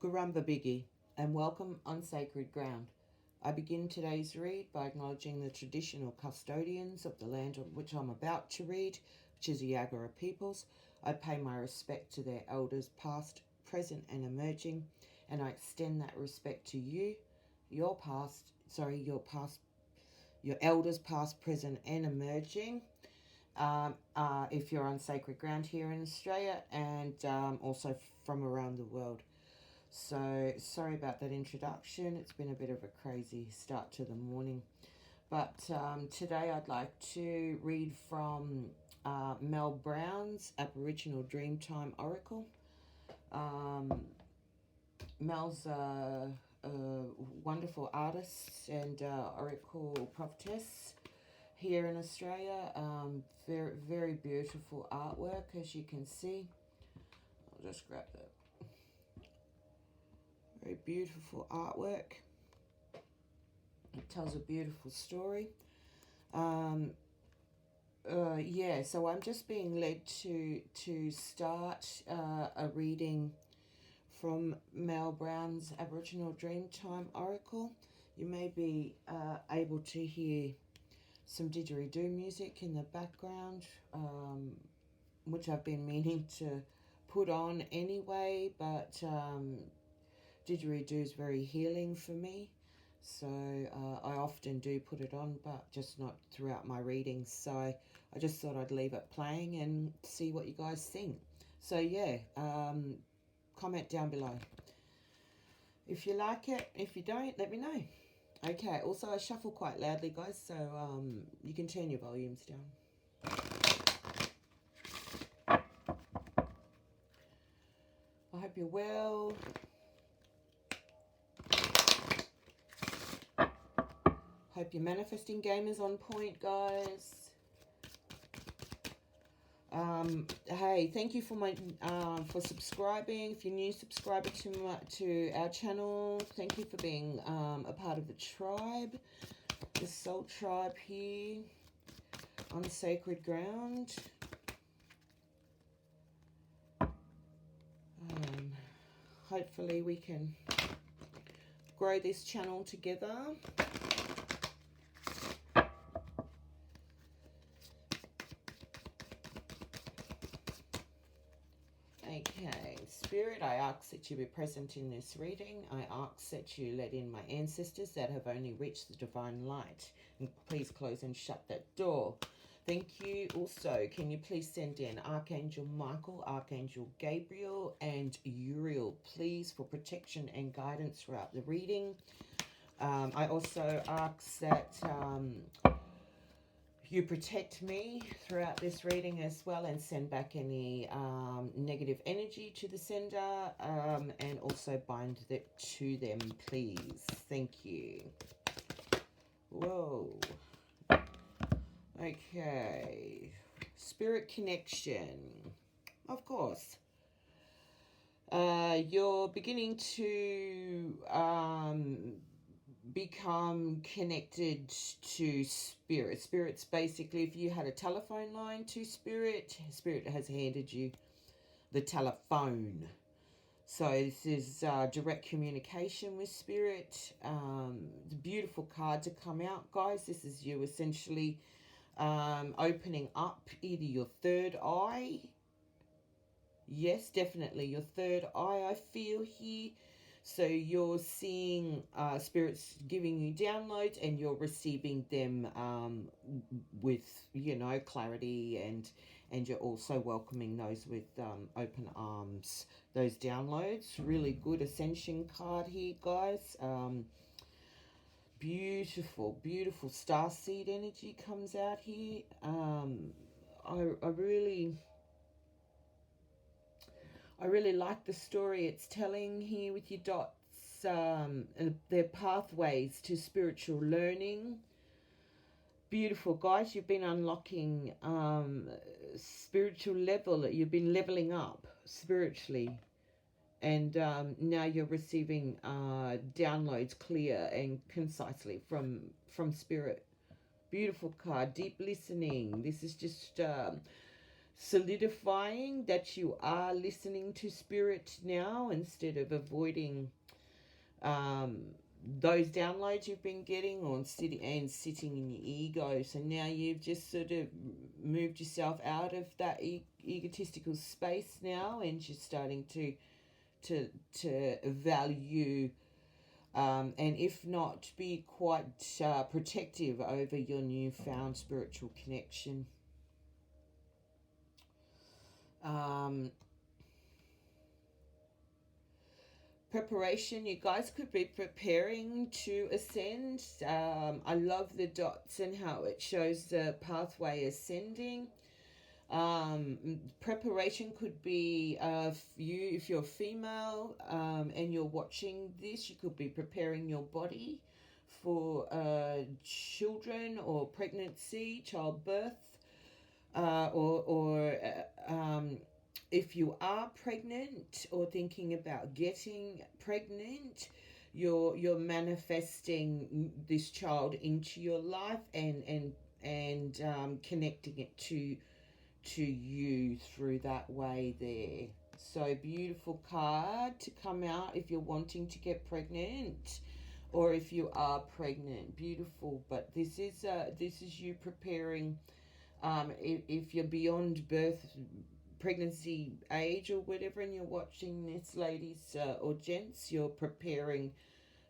Gurumba Biggie, and welcome on sacred ground. I begin today's read by acknowledging the traditional custodians of the land on which I'm about to read, which is the Yagara peoples. I pay my respect to their elders past, present and emerging, and I extend that respect to you, your elders past, present and emerging. If you're on sacred ground here in Australia and also from around the world. So, sorry about that introduction. It's been a bit of a crazy start to the morning. But today I'd like to read from Mel Brown's Aboriginal Dreamtime Oracle. Mel's a wonderful artist and oracle prophetess here in Australia. Very, very beautiful artwork, as you can see. I'll just grab that. Very beautiful artwork. It tells a beautiful story. So I'm just being led to start a reading from Mel Brown's Aboriginal Dreamtime Oracle. You may be able to hear some didgeridoo music in the background, which I've been meaning to put on anyway, but didgeridoo is very healing for me, so I often do put it on, but just not throughout my readings. So I just thought I'd leave it playing and see what you guys think. So yeah, comment down below if you like it. If you don't, let me know. Okay, also I shuffle quite loudly, guys, so you can turn your volumes down. I hope you're well. Hope your manifesting game is on point, guys. Hey, thank you for subscribing. If you're a new subscriber to our channel, thank you for being a part of the tribe, the soul tribe here on sacred ground. Hopefully we can grow this channel together. Okay, Spirit, I ask that you be present in this reading. I ask that you let in my ancestors that have only reached the divine light. And please close and shut that door. Thank you. Also, can you please send in Archangel Michael, Archangel Gabriel, and Uriel, please, for protection and guidance throughout the reading. I also ask that you protect me throughout this reading as well, and send back any negative energy to the sender, and also bind it to them, please. Thank you. Whoa. Okay. Spirit connection. Of course. You're beginning to become connected to spirit. Spirit's basically, if you had a telephone line to spirit, spirit has handed you the telephone. So this is direct communication with spirit. The beautiful card to come out, guys. This is you essentially opening up either your third eye. Yes, definitely your third eye, I feel here. So you're seeing spirits giving you downloads, and you're receiving them with, clarity, and you're also welcoming those with open arms. Those downloads, really good ascension card here, guys. Beautiful, beautiful starseed energy comes out here. I really like the story it's telling here with your dots. Their pathways to spiritual learning. Beautiful, guys. You've been unlocking spiritual level. You've been leveling up spiritually. And now you're receiving downloads clear and concisely from spirit. Beautiful card. Deep listening. This is just solidifying that you are listening to spirit now instead of avoiding um, those downloads you've been getting or sitting in your ego. So now you've just sort of moved yourself out of that egotistical space now, and you're starting to value and if not, be quite protective over your newfound spiritual connection. Preparation, you guys could be preparing to ascend. I love the dots and how it shows the pathway ascending. Preparation could be you, if you're female and you're watching this, you could be preparing your body for children or pregnancy, childbirth, or if you are pregnant or thinking about getting pregnant, you're manifesting this child into your life and connecting it to you through that way there. So beautiful card to come out if you're wanting to get pregnant or if you are pregnant. Beautiful. But this is you preparing. If you're beyond birth, pregnancy age or whatever, and you're watching this, ladies or gents, you're preparing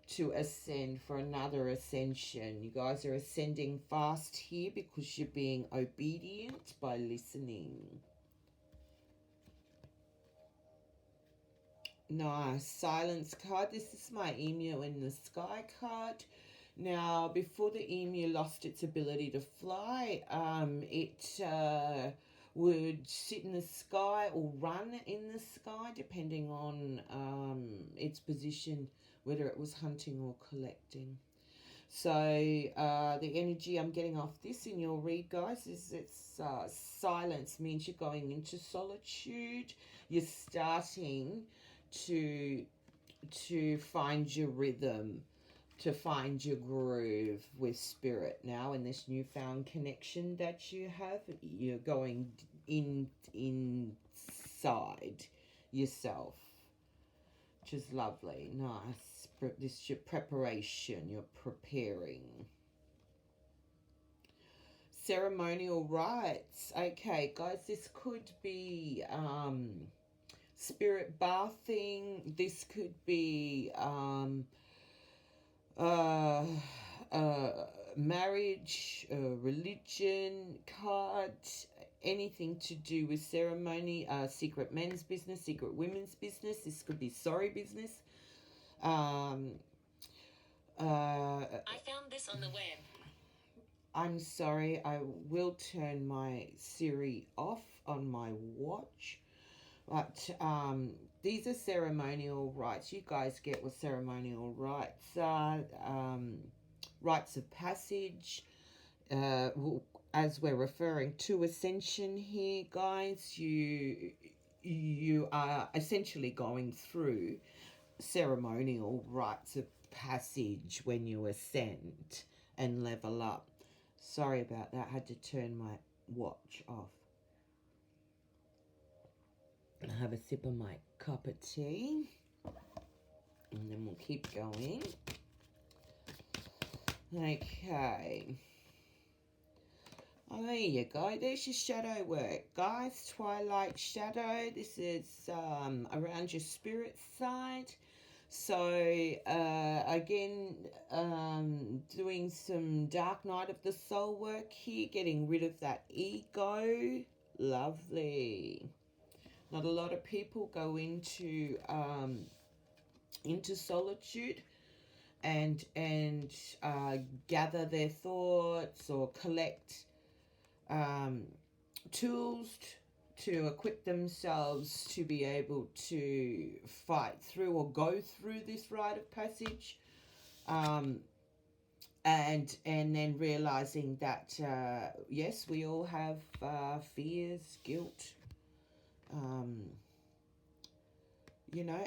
to ascend for another ascension. You guys are ascending fast here because you're being obedient by listening. Nice. Silence card. This is my emu in the sky card. Now, before the emu lost its ability to fly, it would sit in the sky or run in the sky, depending on its position, whether it was hunting or collecting. So the energy I'm getting off this in your read, guys, is it's silence means you're going into solitude. You're starting to find your rhythm, to find your groove with spirit now in this newfound connection that you have. You're going inside yourself, which is lovely. Nice. This is your preparation. You're preparing. Ceremonial rites. Okay, guys, this could be spirit bathing. This could be marriage, religion, card, anything to do with ceremony, secret men's business, secret women's business. This could be sorry business. I found this on the web. I'm sorry, I will turn my Siri off on my watch. But these are ceremonial rites. You guys get what ceremonial rites are. Rites of passage. As we're referring to ascension here, guys, you are essentially going through ceremonial rites of passage when you ascend and level up. Sorry about that. I had to turn my watch off. I'll have a sip of my cup of tea. And then we'll keep going. Okay. Oh, there you go. There's your shadow work, guys. Twilight shadow. This is around your spirit side. So, again, doing some dark night of the soul work here. Getting rid of that ego. Lovely. Not a lot of people go into solitude and gather their thoughts or collect tools to equip themselves to be able to fight through or go through this rite of passage, and then realizing that yes, we all have fears, guilt,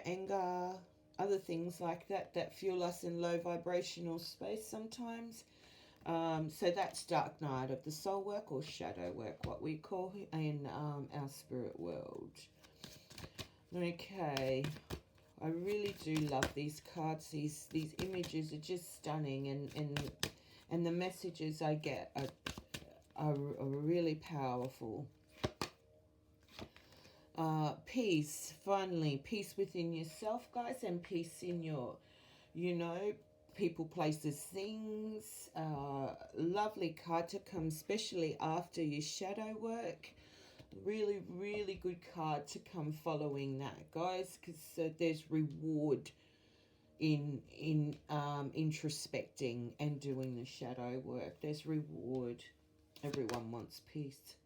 anger, other things like that fuel us in low vibrational space sometimes. So that's dark night of the soul work, or shadow work, what we call in our spirit world. Okay, I really do love these cards. These images are just stunning, and the messages I get are really powerful. Peace, finally, peace within yourself, guys, and peace in your, you know, people, places, things. Lovely card to come, especially after your shadow work. Really, really good card to come following that, guys, because there's reward in introspecting and doing the shadow work. There's reward. Everyone wants peace.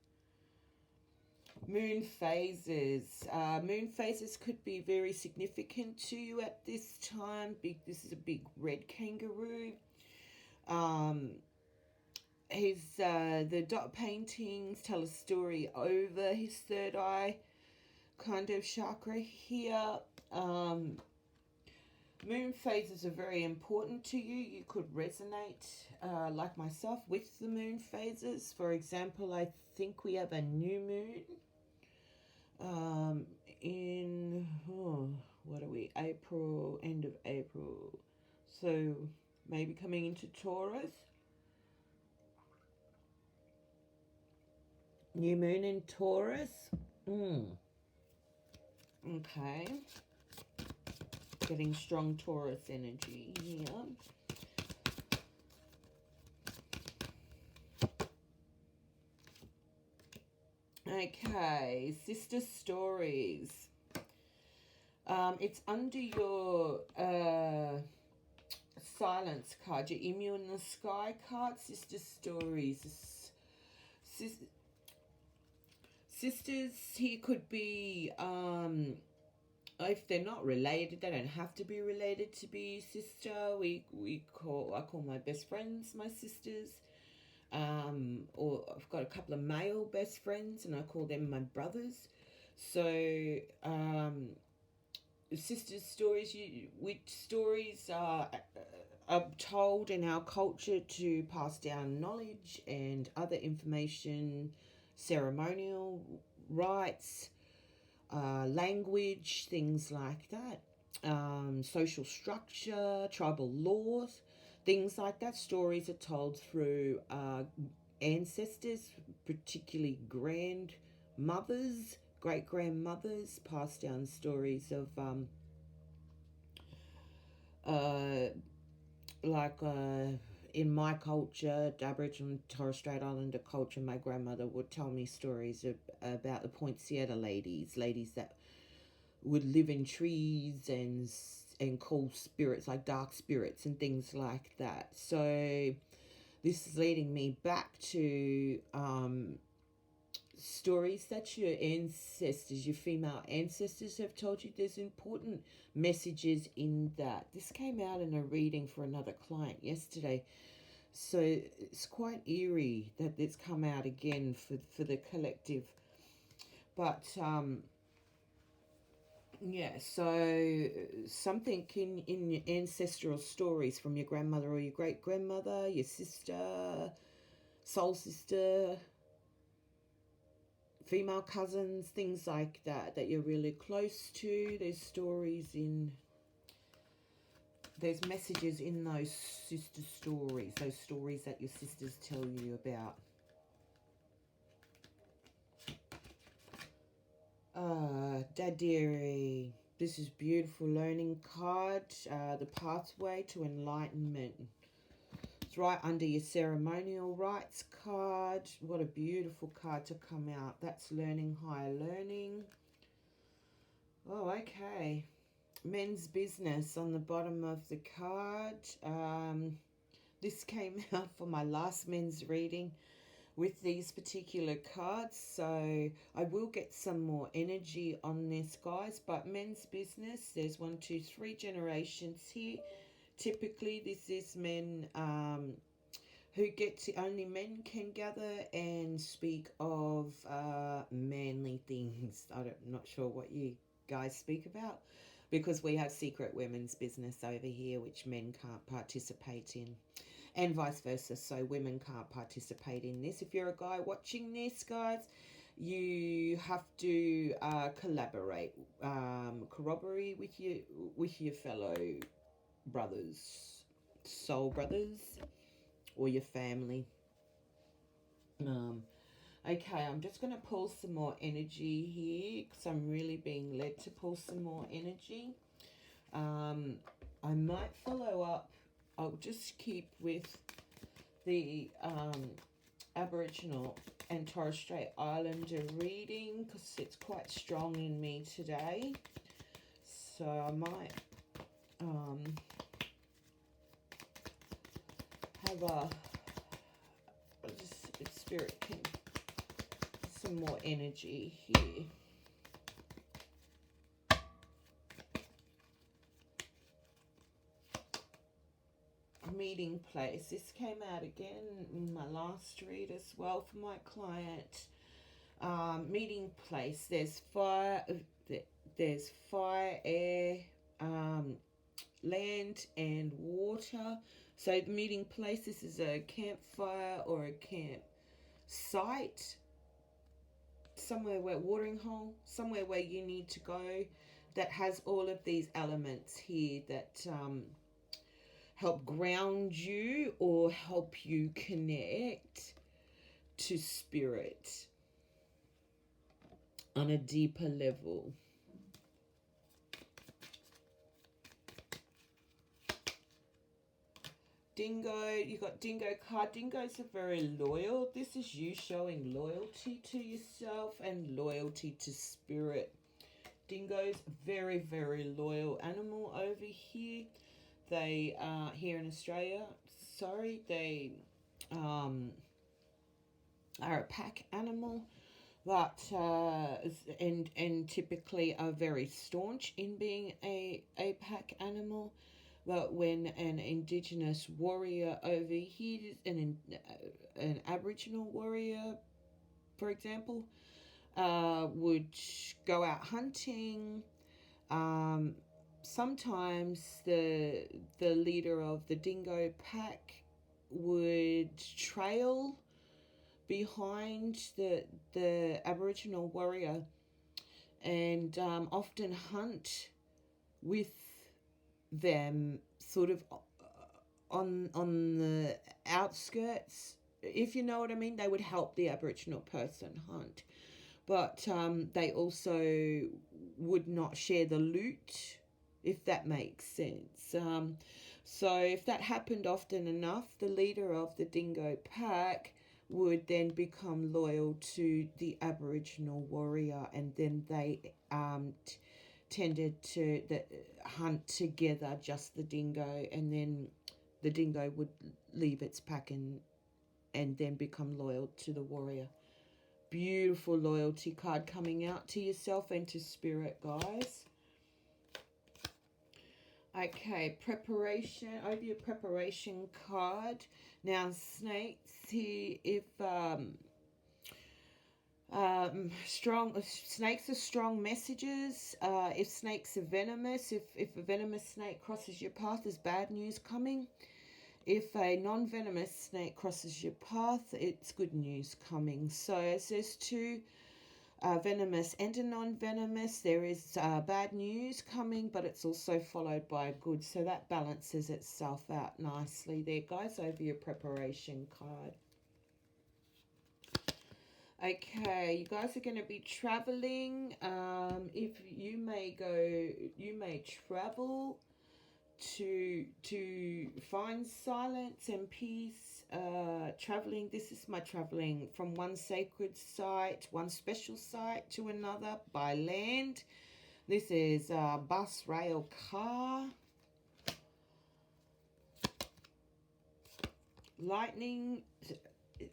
Moon phases. Moon phases could be very significant to you at this time. This is a big red kangaroo. The dot paintings tell a story over his third eye kind of chakra here. Moon phases are very important to you. You could resonate, like myself, with the moon phases. For example, I think we have a new moon in, what are we, April, end of April. So maybe coming into Taurus. New moon in Taurus. Okay. Getting strong Taurus energy here. Okay, sister stories. It's under your silence card, your Emu in the Sky card, sister stories. Sisters here could be, if they're not related, they don't have to be related to be sister. I call my best friends my sisters. Or I've got a couple of male best friends and I call them my brothers. So sister stories, which stories are told in our culture to pass down knowledge and other information, ceremonial rites, language, things like that, social structure, tribal laws, things like that. Stories are told through ancestors, particularly grandmothers, great-grandmothers, pass down stories of in my culture, Aboriginal and Torres Strait Islander culture, my grandmother would tell me stories about the Point Sieta ladies that would live in trees and call spirits, like dark spirits and things like that. So this is leading me back to stories that your ancestors, your female ancestors, have told you. There's important messages in that. This came out in a reading for another client yesterday, so it's quite eerie that it's come out again for the collective. But yeah, so something in your ancestral stories from your grandmother or your great-grandmother, your sister, soul sister, female cousins, things like that you're really close to. There's stories there's messages in those sister stories, those stories that your sisters tell you about. Dad Dearie, this is beautiful learning card, the pathway to enlightenment. It's right under your ceremonial rites card. What a beautiful card to come out. That's learning, higher learning. Oh, okay. Men's business on the bottom of the card. This came out for my last men's reading with these particular cards, so I will get some more energy on this, guys. But men's business, there's 1, 2, 3 generations here. Typically this is men who get to, only men can gather and speak of manly things. I'm not sure what you guys speak about, because we have secret women's business over here which men can't participate in. and vice versa. So women can't participate in this. If you're a guy watching this, guys, you have to collaborate, corroborate with your fellow brothers, soul brothers, or your family. Okay, I'm just going to pull some more energy here because I'm really being led to pull some more energy. I might follow up. I'll just keep with the Aboriginal and Torres Strait Islander reading because it's quite strong in me today. So I might have a spirit can some more energy here. Meeting place. This came out again in my last read as well for my client. Meeting place. There's fire, air, land, and water. So the meeting place. This is a campfire or a camp site. Somewhere where watering hole. Somewhere where you need to go. That has all of these elements here that help ground you or help you connect to spirit on a deeper level. Dingo, you got Dingo card. Dingoes are very loyal. This is you showing loyalty to yourself and loyalty to spirit. Dingo's very, very loyal animal over here. They are here in Australia. Sorry, they are a pack animal, but and typically are very staunch in being a pack animal. But when an Indigenous warrior over here, an Aboriginal warrior, for example, would go out hunting, sometimes the leader of the dingo pack would trail behind the Aboriginal warrior and often hunt with them sort of on the outskirts, if you know what I mean. They would help the Aboriginal person hunt, but they also would not share the loot, if that makes sense. So if that happened often enough, the leader of the dingo pack would then become loyal to the Aboriginal warrior, and then they tended to hunt together, just the dingo, and then the dingo would leave its pack and then become loyal to the warrior. Beautiful loyalty card coming out to yourself and to spirit, guys. Okay, preparation, over your preparation card. Now, snakes here, if snakes are strong messages. If snakes are venomous, if a venomous snake crosses your path, there's bad news coming. If a non-venomous snake crosses your path, it's good news coming. So as there's two, venomous and a non-venomous, there is bad news coming, but it's also followed by good. So that balances itself out nicely there, guys, over your preparation card. Okay, you guys are going to be traveling. If you may travel to find silence and peace. Traveling. This is my traveling from one sacred site, one special site to another by land. This is bus, rail, car. Lightning.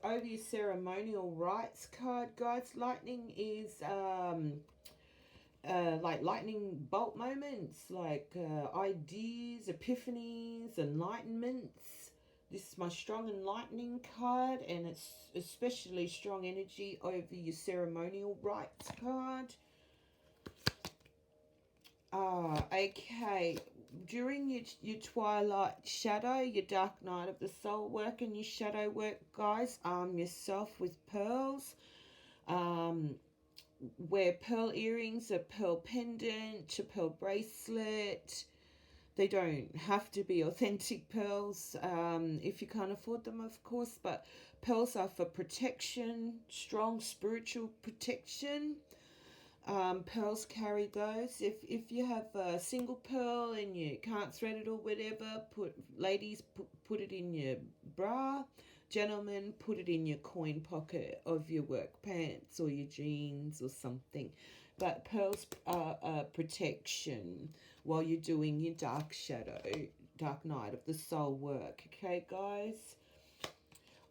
Over your ceremonial rites card, guys. Lightning is like lightning bolt moments, like ideas, epiphanies, enlightenments. This is my strong enlightening card, and it's especially strong energy over your ceremonial rites card. Okay, during your twilight shadow, your dark night of the soul work and your shadow work, guys, arm yourself with pearls. Wear pearl earrings, a pearl pendant, a pearl bracelet. They don't have to be authentic pearls if you can't afford them, of course, but pearls are for protection, strong spiritual protection. Pearls carry those. If you have a single pearl and you can't thread it or whatever, put it in your bra. Gentlemen, put it in your coin pocket of your work pants or your jeans or something. But pearls are protection while you're doing your dark night of the soul work. Okay, guys?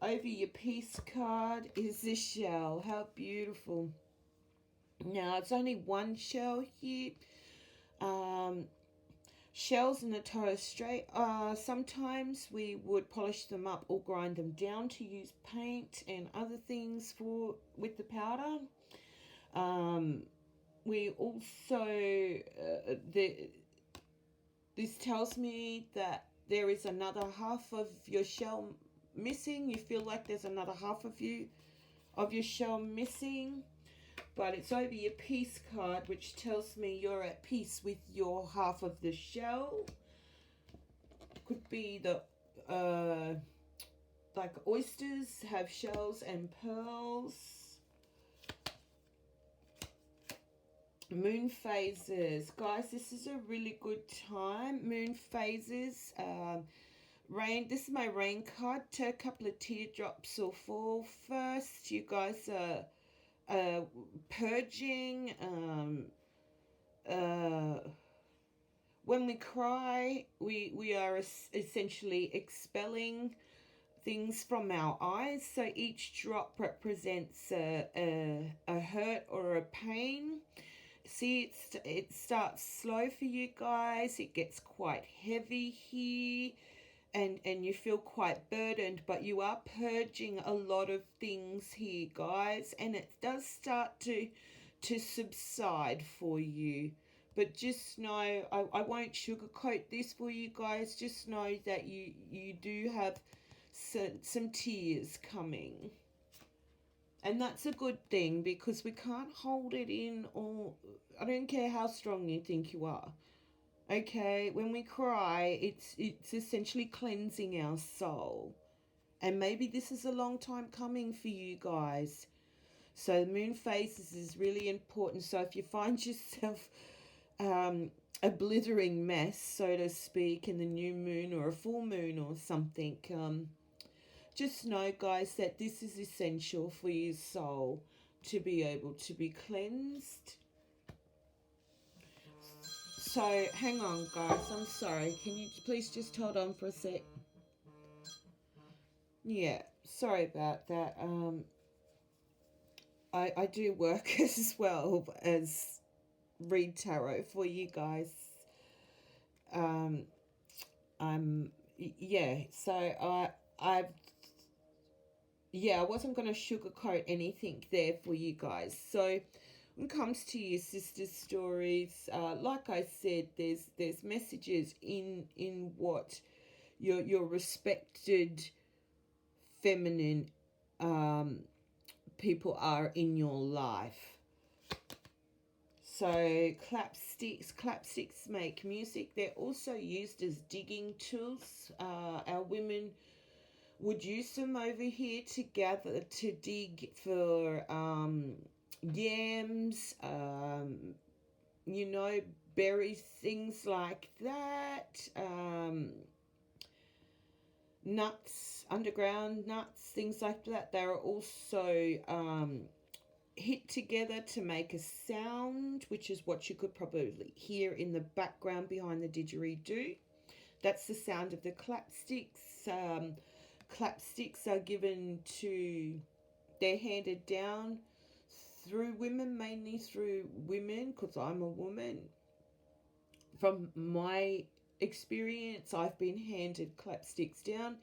Over your peace card is this shell. How beautiful. Now, it's only one shell here. Shells in the Torres Strait, sometimes we would polish them up or grind them down to use paint and other things with the powder. We also, this tells me that there is another half of your shell missing. You feel like there's another half of your shell missing. But it's over your peace card, which tells me you're at peace with your half of the shell. Could be the like oysters have shells and pearls. Moon phases, guys, this is a really good time. Moon phases, rain. This is my rain card. A couple of teardrops will fall first. You guys are purging. When we cry, we are essentially expelling things from our eyes. So each drop represents a hurt or a pain. See, it starts slow for you guys. It gets quite heavy here. And you feel quite burdened, but you are purging a lot of things here, guys, and it does start to subside for you. But just know, I won't sugarcoat this for you guys. Just know that you do have some tears coming. And that's a good thing, because we can't hold it in, or I don't care how strong you think you are. Okay, when we cry, it's essentially cleansing our soul. And maybe this is a long time coming for you guys. So the moon phases is really important. So if you find yourself a blithering mess, so to speak, in the new moon or a full moon or something, just know, guys, that this is essential for your soul to be able to be cleansed. So, hang on, guys. I'm sorry. Can you please just hold on for a sec? Yeah, sorry about that. I do work as well as read tarot for you guys. I wasn't going to sugarcoat anything there for you guys. So when it comes to your sister stories, like I said, there's messages in what your respected feminine people are in your life. So clapsticks make music. They're also used as digging tools. Our women would use them over here to dig for yams, berries, things like that, nuts, underground nuts, things like that. They're also hit together to make a sound, which is what you could probably hear in the background behind the didgeridoo. That's the sound of the clapsticks. Clapsticks are they're handed down through women, mainly through women, because I'm a woman. From my experience, I've been handed clapsticks down,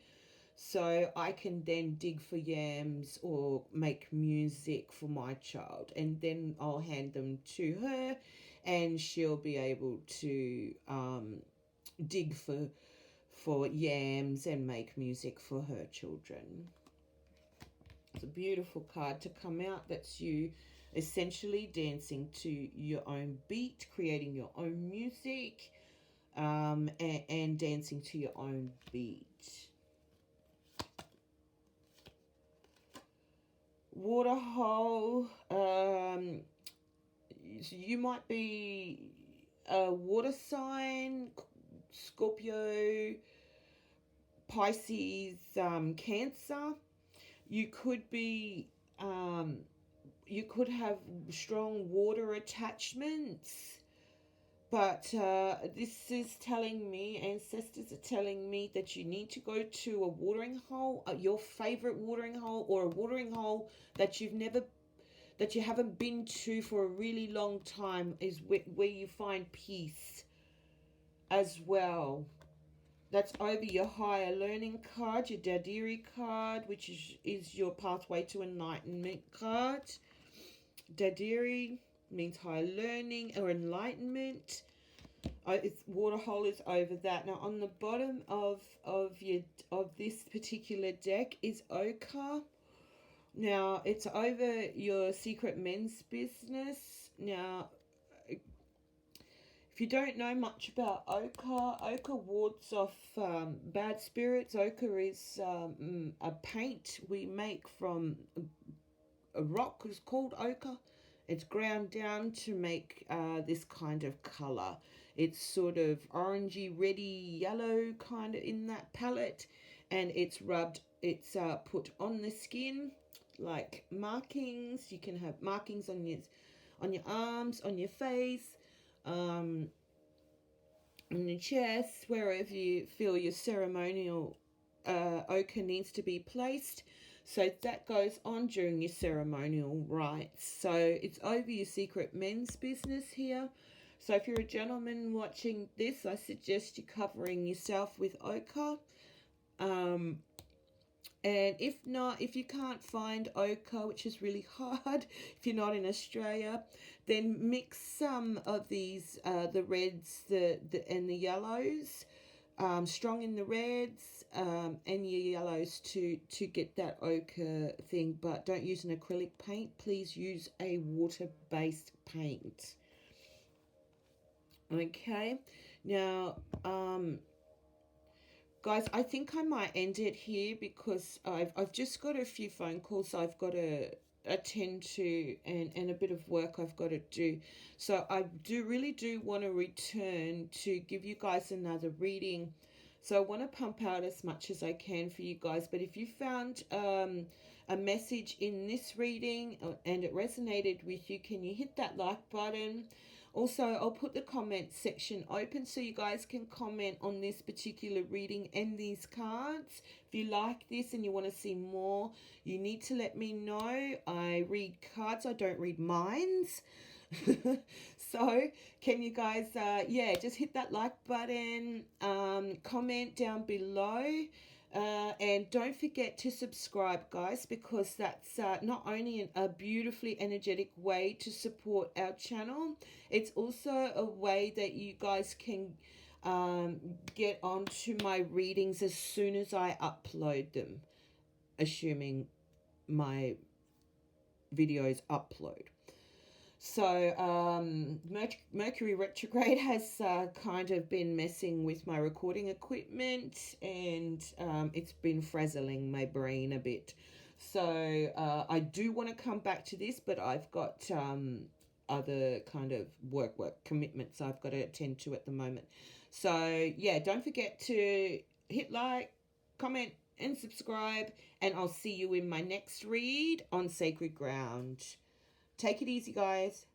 so I can then dig for yams or make music for my child, and then I'll hand them to her, and she'll be able to dig for yams and make music for her children. It's a beautiful card to come out. That's you essentially dancing to your own beat, creating your own music, and dancing to your own beat. Waterhole, you might be a water sign, Scorpio, Pisces, Cancer. You could be, you could have strong water attachments. But this is telling me, ancestors are telling me, that you need to go to a watering hole, your favorite watering hole, or a watering hole that you haven't been to for a really long time, is where you find peace as well. That's over your higher learning card, your Dadiri card, which is your pathway to enlightenment card. Dadiri means higher learning or enlightenment. Waterhole is over that. Now on the bottom of this particular deck is Ochre. Now it's over your secret men's business. Now, if you don't know much about ochre wards off bad spirits. Ochre is a paint we make from a rock. It's called ochre. It's ground down to make this kind of color. It's sort of orangey, reddy, yellow kind of in that palette, and it's rubbed. It's put on the skin like markings. You can have markings on your arms, on your face, on your chest, wherever you feel your ceremonial ochre needs to be placed. So that goes on during your ceremonial rites. So it's over your secret men's business here. So if you're a gentleman watching this, I suggest you covering yourself with ochre. And if not, if you can't find ochre, which is really hard if you're not in Australia, then mix some of these, the reds, and the yellows, strong in the reds, and your yellows to get that ochre thing. But don't use an acrylic paint. Please use a water-based paint. Okay, now, guys, I think I might end it here because I've just got a few phone calls I've got to attend to, and a bit of work I've got to do. So I really do want to return to give you guys another reading. So I want to pump out as much as I can for you guys. But if you found a message in this reading and it resonated with you, can you hit that like button? Also, I'll put the comment section open so you guys can comment on this particular reading and these cards. If you like this and you want to see more, you need to let me know. I read cards, I don't read minds. So can you guys just hit that like button, comment down below, and don't forget to subscribe, guys, because that's not only a beautifully energetic way to support our channel, it's also a way that you guys can get onto my readings as soon as I upload them, assuming my videos upload. So Mercury retrograde has kind of been messing with my recording equipment, and it's been frazzling my brain a bit. So I do want to come back to this, but I've got other kind of work commitments I've got to attend to at the moment. So yeah, don't forget to hit like, comment, and subscribe, and I'll see you in my next read on Sacred Ground. Take it easy, guys.